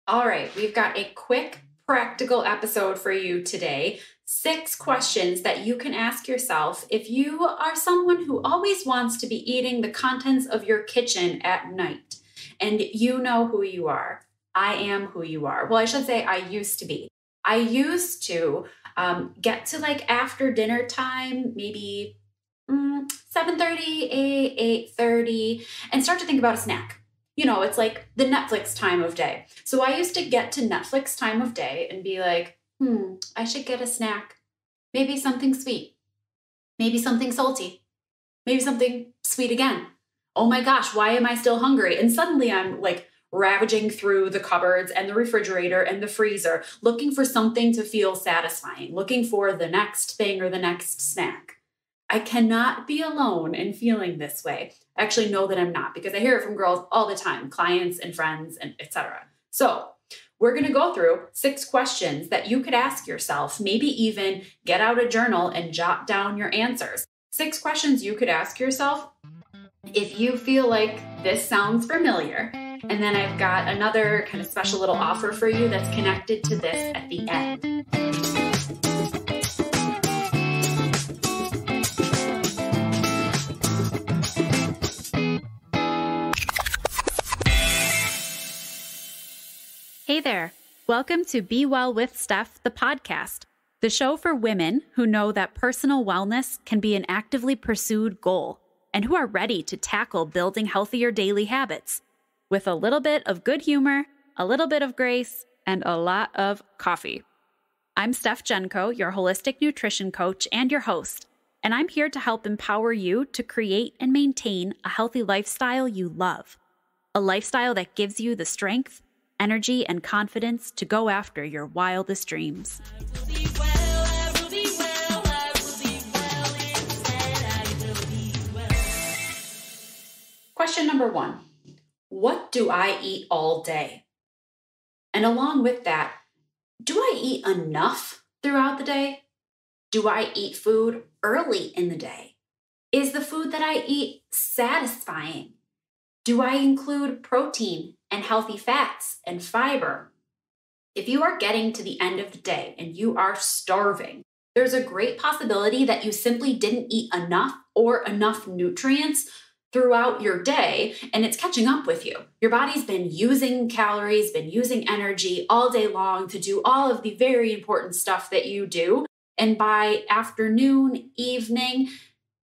All right, we've got a quick, practical episode for you today. 6 questions that you can ask yourself if you are someone who always wants to be eating the contents of your kitchen at night. And you know who you are. I am who you are. Well, I should say I used to be. I used to get to like after dinner time, maybe 7:30, 8:30, and start to think about a snack. It's like the Netflix time of day. So I used to get to Netflix time of day and be like, I should get a snack. Maybe something sweet. Maybe something salty. Maybe something sweet again. Oh my gosh, why am I still hungry? And suddenly I'm like ravaging through the cupboards and the refrigerator and the freezer, looking for something to feel satisfying, looking for the next thing or the next snack. I cannot be alone in feeling this way. I actually know that I'm not because I hear it from girls all the time, clients and friends and etc. So we're going to go through 6 questions that you could ask yourself, maybe even get out a journal and jot down your answers. 6 questions you could ask yourself if you feel like this sounds familiar. And then I've got another kind of special little offer for you that's connected to this at the end. Hey there. Welcome to Be Well with Steph, the podcast, the show for women who know that personal wellness can be an actively pursued goal and who are ready to tackle building healthier daily habits with a little bit of good humor, a little bit of grace, and a lot of coffee. I'm Steph Genko, your holistic nutrition coach and your host, and I'm here to help empower you to create and maintain a healthy lifestyle you love, a lifestyle that gives you the strength, energy, and confidence to go after your wildest dreams. Question number 1, what do I eat all day? And along with that, do I eat enough throughout the day? Do I eat food early in the day? Is the food that I eat satisfying? Do I include protein and healthy fats and fiber? If you are getting to the end of the day and you are starving, there's a great possibility that you simply didn't eat enough or enough nutrients throughout your day, and it's catching up with you. Your body's been using calories, been using energy all day long to do all of the very important stuff that you do. And by afternoon, evening,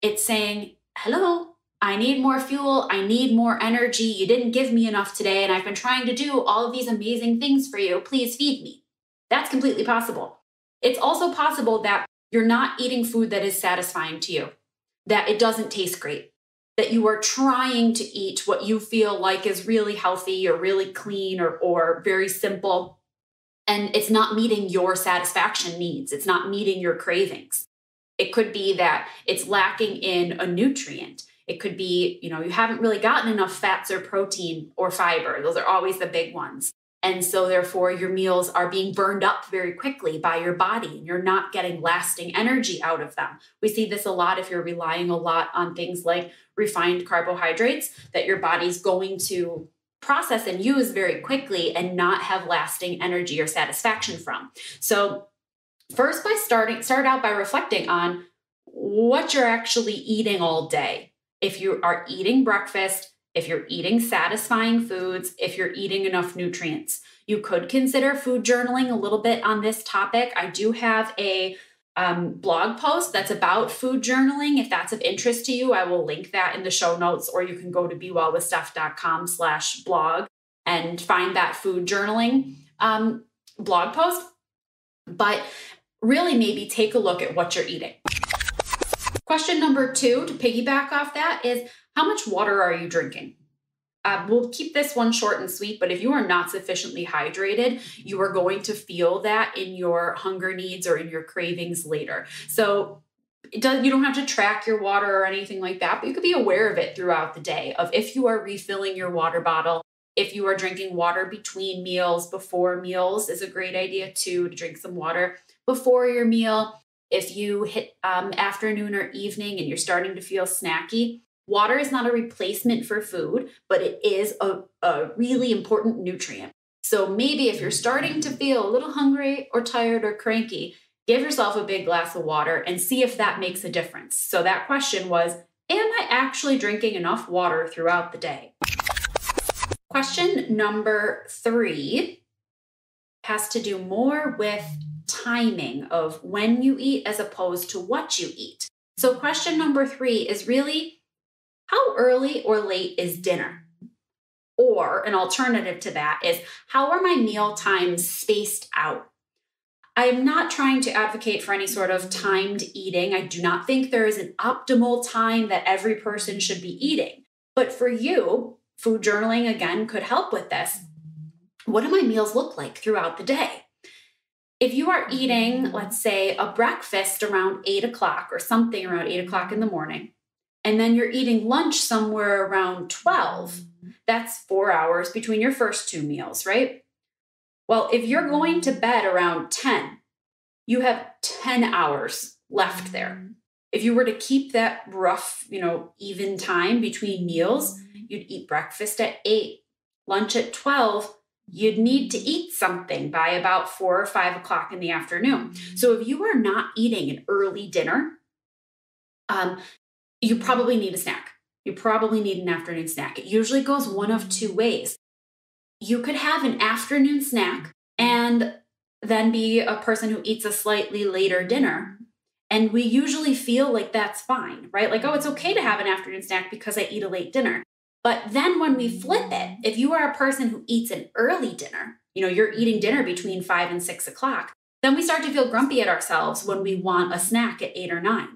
it's saying, hello, I need more fuel. I need more energy. You didn't give me enough today, and I've been trying to do all of these amazing things for you. Please feed me. That's completely possible. It's also possible that you're not eating food that is satisfying to you, that it doesn't taste great, that you are trying to eat what you feel like is really healthy or really clean or very simple, and it's not meeting your satisfaction needs. It's not meeting your cravings. It could be that it's lacking in a nutrient. It could be, you haven't really gotten enough fats or protein or fiber. Those are always the big ones. And so therefore your meals are being burned up very quickly by your body and you're not getting lasting energy out of them. We see this a lot if you're relying a lot on things like refined carbohydrates that your body's going to process and use very quickly and not have lasting energy or satisfaction from. So first, start out by reflecting on what you're actually eating all day. If you are eating breakfast, if you're eating satisfying foods, if you're eating enough nutrients. You could consider food journaling a little bit on this topic. I do have a blog post that's about food journaling. If that's of interest to you, I will link that in the show notes, or you can go to bewellwithsteph.com/blog and find that food journaling blog post. But really maybe take a look at what you're eating. Question number 2, to piggyback off that, is how much water are you drinking? We'll keep this one short and sweet, but if you are not sufficiently hydrated, you are going to feel that in your hunger needs or in your cravings later. So you don't have to track your water or anything like that, but you could be aware of it throughout the day, of if you are refilling your water bottle, if you are drinking water between meals, before meals is a great idea too, to drink some water before your meal. If you hit afternoon or evening and you're starting to feel snacky, water is not a replacement for food, but it is a really important nutrient. So maybe if you're starting to feel a little hungry or tired or cranky, give yourself a big glass of water and see if that makes a difference. So that question was, am I actually drinking enough water throughout the day? Question number 3 has to do more with timing of when you eat as opposed to what you eat. So question number 3 is really, how early or late is dinner? Or an alternative to that is, how are my meal times spaced out? I am not trying to advocate for any sort of timed eating. I do not think there is an optimal time that every person should be eating. But for you, food journaling, again, could help with this. What do my meals look like throughout the day? If you are eating, let's say, a breakfast around 8 o'clock or something around 8 o'clock in the morning, and then you're eating lunch somewhere around 12, that's 4 hours between your first 2 meals, right? Well, if you're going to bed around 10, you have 10 hours left there. If you were to keep that rough, even time between meals, you'd eat breakfast at 8, lunch at 12, you'd need to eat something by about 4 or 5 o'clock in the afternoon. So if you are not eating an early dinner, you probably need a snack. You probably need an afternoon snack. It usually goes one of 2 ways. You could have an afternoon snack and then be a person who eats a slightly later dinner. And we usually feel like that's fine, right? Like, oh, it's okay to have an afternoon snack because I eat a late dinner. But then when we flip it, if you are a person who eats an early dinner, you're eating dinner between 5 and 6 o'clock, then we start to feel grumpy at ourselves when we want a snack at 8 or 9.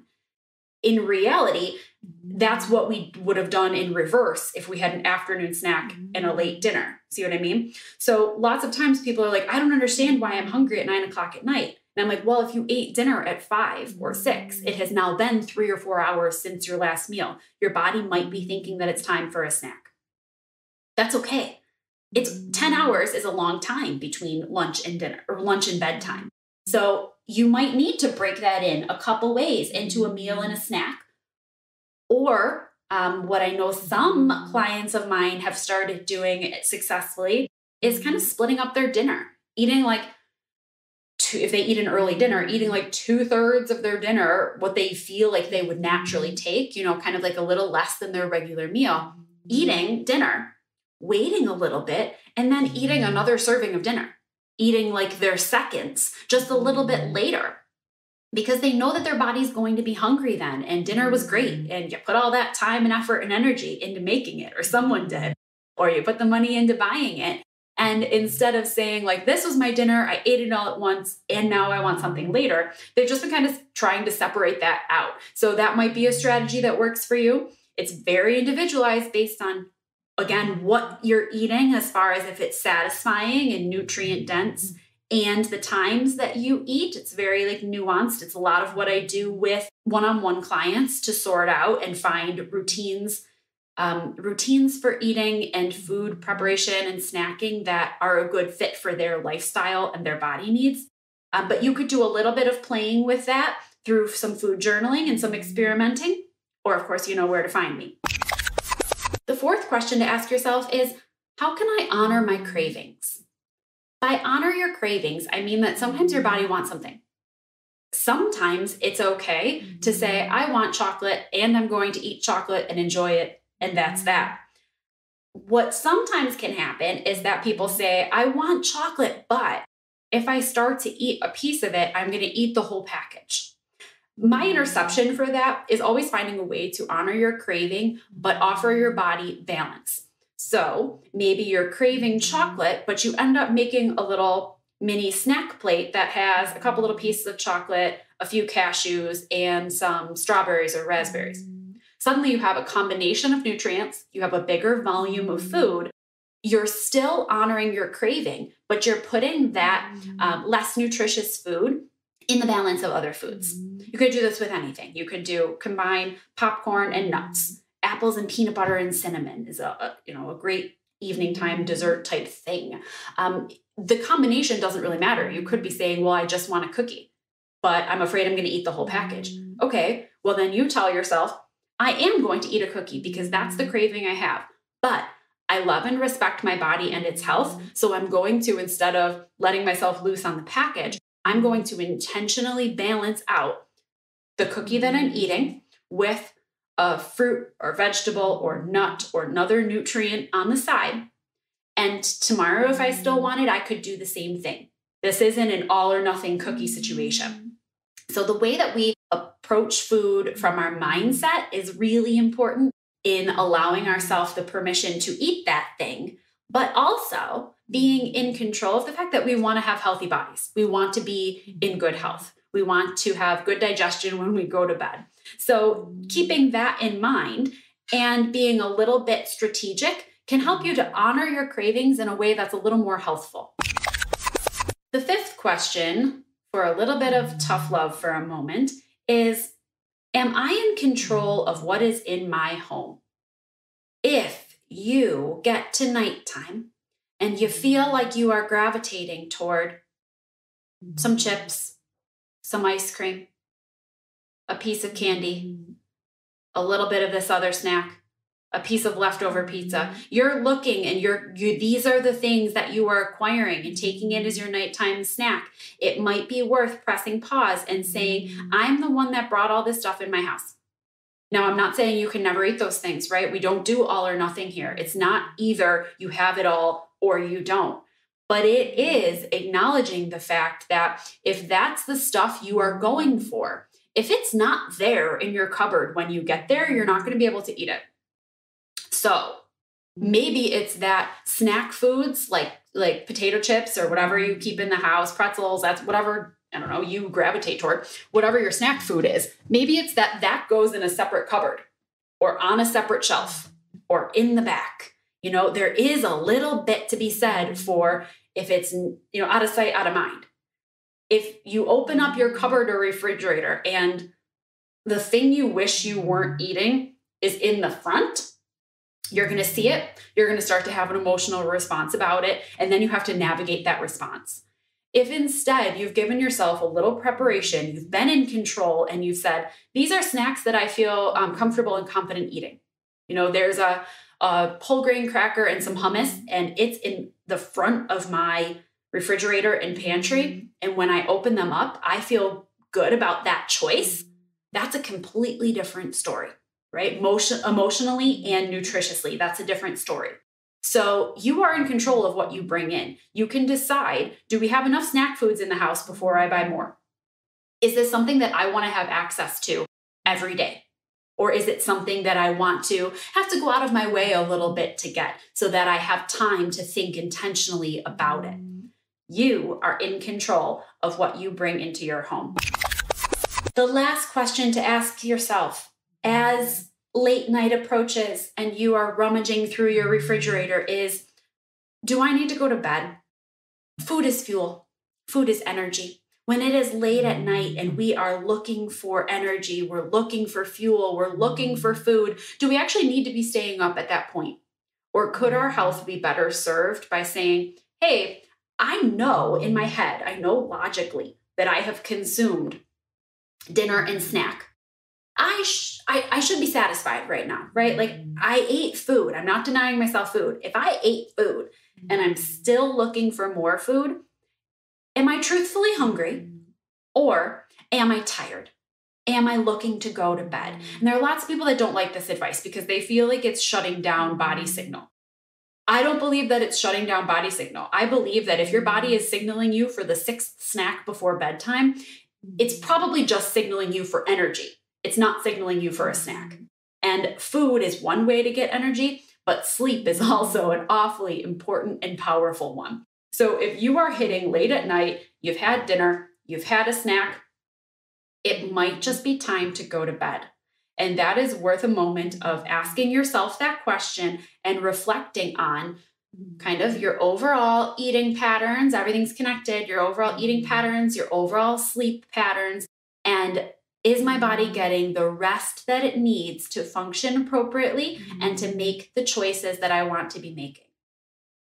In reality, that's what we would have done in reverse if we had an afternoon snack and a late dinner. See what I mean? So lots of times people are like, I don't understand why I'm hungry at 9 o'clock at night. And I'm like, well, if you ate dinner at 5 or 6, it has now been 3 or 4 hours since your last meal. Your body might be thinking that it's time for a snack. That's okay. It's 10 hours is a long time between lunch and dinner or lunch and bedtime. So you might need to break that in a couple ways into a meal and a snack. Or what I know some clients of mine have started doing successfully is kind of splitting up their dinner, eating like if they eat an early dinner, eating like 2/3 of their dinner, what they feel like they would naturally take, kind of like a little less than their regular meal, eating dinner, waiting a little bit, and then eating another serving of dinner, eating like their seconds just a little bit later, because they know that their body's going to be hungry then. And dinner was great. And you put all that time and effort and energy into making it, or someone did, or you put the money into buying it. And instead of saying like, this was my dinner, I ate it all at once, and now I want something later, they've just been kind of trying to separate that out. So that might be a strategy that works for you. It's very individualized based on, again, what you're eating as far as if it's satisfying and nutrient dense, and the times that you eat. It's very nuanced. It's a lot of what I do with one-on-one clients to sort out and find routines for eating and food preparation and snacking that are a good fit for their lifestyle and their body needs. But you could do a little bit of playing with that through some food journaling and some experimenting, or of course, you know where to find me. The 4th question to ask yourself is, how can I honor my cravings? By honor your cravings, I mean that sometimes your body wants something. Sometimes it's okay to say, I want chocolate and I'm going to eat chocolate and enjoy it, and that's that. What sometimes can happen is that people say, I want chocolate, but if I start to eat a piece of it, I'm going to eat the whole package. My interception for that is always finding a way to honor your craving, but offer your body balance. So maybe you're craving chocolate, but you end up making a little mini snack plate that has a couple little pieces of chocolate, a few cashews, and some strawberries or raspberries. Suddenly you have a combination of nutrients, you have a bigger volume of food. You're still honoring your craving, but you're putting that less nutritious food in the balance of other foods. You could do this with anything. You could combine popcorn and nuts. Apples and peanut butter and cinnamon is a great evening time dessert type thing. The combination doesn't really matter. You could be saying, well, I just want a cookie, but I'm afraid I'm going to eat the whole package. Okay, well then you tell yourself, I am going to eat a cookie because that's the craving I have, but I love and respect my body and its health. So I'm going to, instead of letting myself loose on the package, I'm going to intentionally balance out the cookie that I'm eating with a fruit or vegetable or nut or another nutrient on the side. And tomorrow, if I still wanted, I could do the same thing. This isn't an all or nothing cookie situation. So the way that we approach food from our mindset is really important in allowing ourselves the permission to eat that thing, but also being in control of the fact that we want to have healthy bodies. We want to be in good health. We want to have good digestion when we go to bed. So keeping that in mind and being a little bit strategic can help you to honor your cravings in a way that's a little more healthful. The fifth question, for a little bit of tough love for a moment, is, am I in control of what is in my home? If you get to nighttime and you feel like you are gravitating toward some chips, some ice cream, a piece of candy, a little bit of this other snack, a piece of leftover pizza, you're looking and these are the things that you are acquiring and taking it as your nighttime snack. It might be worth pressing pause and saying, I'm the one that brought all this stuff in my house. Now, I'm not saying you can never eat those things, right? We don't do all or nothing here. It's not either you have it all or you don't. But it is acknowledging the fact that if that's the stuff you are going for, if it's not there in your cupboard when you get there, you're not going to be able to eat it. So maybe it's that snack foods like potato chips or whatever you keep in the house, pretzels, that's whatever, I don't know, you gravitate toward, whatever your snack food is. Maybe it's that goes in a separate cupboard or on a separate shelf or in the back. You know, there is a little bit to be said for if it's, out of sight, out of mind. If you open up your cupboard or refrigerator and the thing you wish you weren't eating is in the front, you're going to see it. You're going to start to have an emotional response about it. And then you have to navigate that response. If instead you've given yourself a little preparation, you've been in control and you've said, these are snacks that I feel comfortable and confident eating. There's a whole grain cracker and some hummus, and it's in the front of my refrigerator and pantry. And when I open them up, I feel good about that choice. That's a completely different story, right? Emotionally and nutritiously, that's a different story. So you are in control of what you bring in. You can decide, do we have enough snack foods in the house before I buy more? Is this something that I want to have access to every day? Or is it something that I want to have to go out of my way a little bit to get so that I have time to think intentionally about it? You are in control of what you bring into your home. The last question to ask yourself as late night approaches and you are rummaging through your refrigerator is, do I need to go to bed? Food is fuel. Food is energy. When it is late at night and we are looking for energy, we're looking for fuel, we're looking for food, do we actually need to be staying up at that point? Or could our health be better served by saying, hey, I know in my head, I know logically that I have consumed dinner and snack. I should be satisfied right now, right? Like I ate food. I'm not denying myself food. If I ate food and I'm still looking for more food, am I truthfully hungry or am I tired? Am I looking to go to bed? And there are lots of people that don't like this advice because they feel like it's shutting down body signal. I don't believe that it's shutting down body signal. I believe that if your body is signaling you for the 6th snack before bedtime, it's probably just signaling you for energy. It's not signaling you for a snack. And food is one way to get energy, but sleep is also an awfully important and powerful one. So if you are hitting late at night, you've had dinner, you've had a snack, it might just be time to go to bed. And that is worth a moment of asking yourself that question and reflecting on kind of your overall eating patterns. Everything's connected, your overall eating patterns, your overall sleep patterns, and is my body getting the rest that it needs to function appropriately and to make the choices that I want to be making?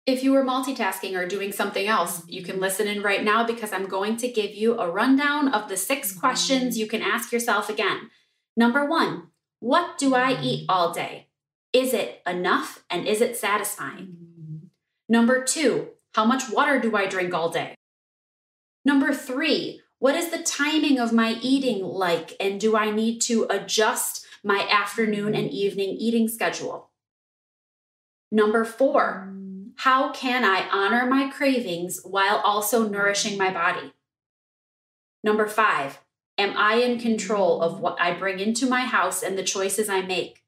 If you were multitasking or doing something else, you can listen in right now because I'm going to give you a rundown of the 6 questions you can ask yourself again. Number 1, what do I eat all day? Is it enough and is it satisfying? Number 2, how much water do I drink all day? Number 3, what is the timing of my eating like, and do I need to adjust my afternoon and evening eating schedule? Number 4, how can I honor my cravings while also nourishing my body? Number 5, am I in control of what I bring into my house and the choices I make?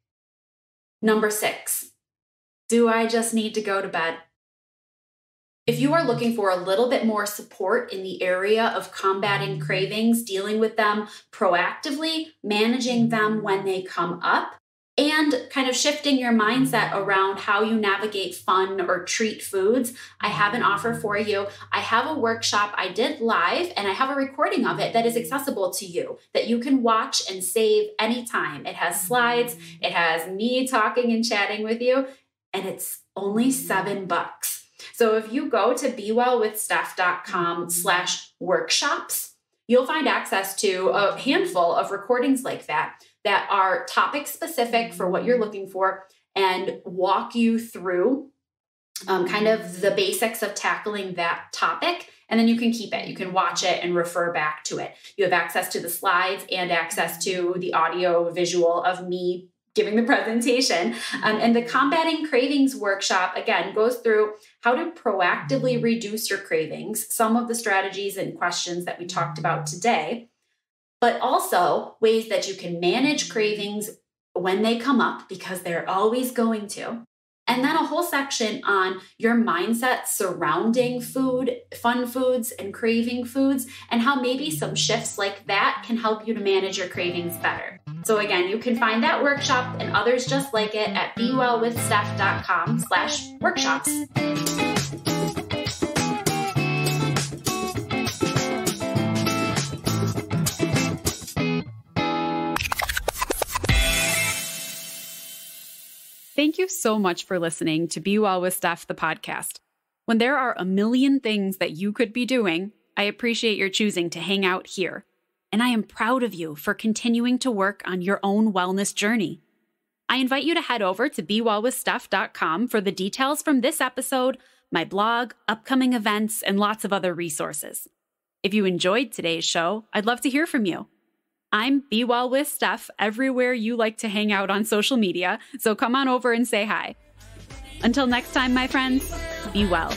Number 6, do I just need to go to bed? If you are looking for a little bit more support in the area of combating cravings, dealing with them proactively, managing them when they come up, and kind of shifting your mindset around how you navigate fun or treat foods, I have an offer for you. I have a workshop I did live, and I have a recording of it that is accessible to you that you can watch and save anytime. It has slides, it has me talking and chatting with you, and it's only $7. So if you go to bewellwithsteph.com/workshops, you'll find access to a handful of recordings like that are topic specific for what you're looking for and walk you through kind of the basics of tackling that topic. And then you can keep it. You can watch it and refer back to it. You have access to the slides and access to the audio visual of me giving the presentation. And the Combating Cravings workshop, again, goes through how to proactively reduce your cravings, some of the strategies and questions that we talked about today, but also ways that you can manage cravings when they come up, because they're always going to. And then a whole section on your mindset surrounding food, fun foods, and craving foods, and how maybe some shifts like that can help you to manage your cravings better. So again, you can find that workshop and others just like it at bewellwithsteph.com/workshops. Thank you so much for listening to Be Well with Steph, the podcast. When there are a million things that you could be doing, I appreciate your choosing to hang out here. And I am proud of you for continuing to work on your own wellness journey. I invite you to head over to bewellwithsteph.com for the details from this episode, my blog, upcoming events, and lots of other resources. If you enjoyed today's show, I'd love to hear from you. I'm Be Well with Steph everywhere you like to hang out on social media, so come on over and say hi. Until next time, my friends, be well.